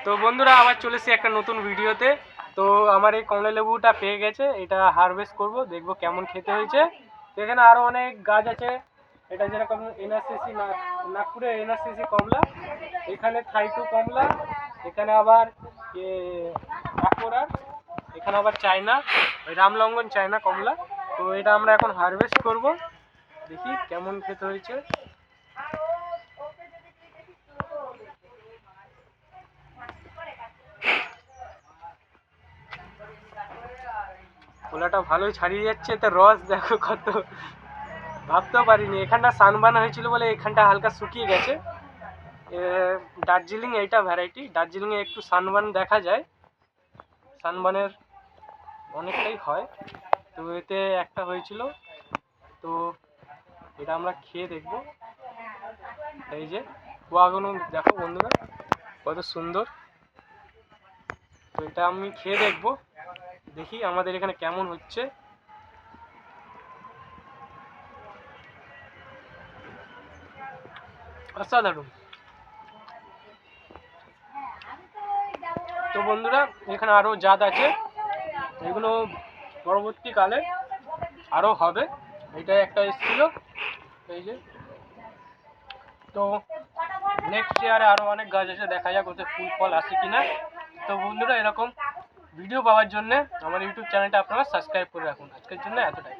তো বন্ধুরা আবার চলে এসেছি একটা নতুন ভিডিওতে। তো আমার এই কমলা লেবুটা পেয়ে গেছে, এটা হারভেস্ট করব, দেখব কেমন খেতে হয়েছে। তো এখানে আরও অনেক গাছ আছে। এটা যেরকম এনআরসিসি নাগপুরে এনআরসিসি কমলা, এখানে থাইটু কমলা, এখানে আবার আকোরার, এখানে আবার চায়না রামলঙ্গন চায়না কমলা। তো এটা আমরা এখন হারভেস্ট করব, দেখি কেমন খেতে হয়েছে। কলাটা ভালোই ছাড়িয়ে যাচ্ছে, তো রস দেখো কত, ভাবতেও পারিনি। এখানটা সানবার্ন হয়েছিল বলে এখানটা হালকা শুকিয়ে গেছে। দার্জিলিং এইটা ভ্যারাইটি, দার্জিলিংয়ে একটু সানবার্ন দেখা যায়, সানবার্নের অনেকটাই হয়। তো এতে একটা হয়েছিল, তো এটা আমরা খেয়ে দেখব। এই যে কুয়াগুলো দেখো বন্ধুরা কত সুন্দর। তো এটা আমি খেয়ে দেখব, দেখি আমাদের এখানে কেমন হচ্ছে। অসাধারণ। তো বন্ধুরা এখানে আরও জাত আছে, এগুলো পরবর্তীকালে আরও হবে। এটা একটা এসেছিল, এই যে। তো নেক্সট ইয়ারে আরও অনেক গাছ আছে, দেখা যাক ওতে ফুল ফল আসে কিনা। তো বন্ধুরা এরকম ভিডিও পাওয়ার জন্য আমার ইউটিউব চ্যানেলটা আপনারা সাবস্ক্রাইব করে রাখুন। আজকের জন্য এতটাই।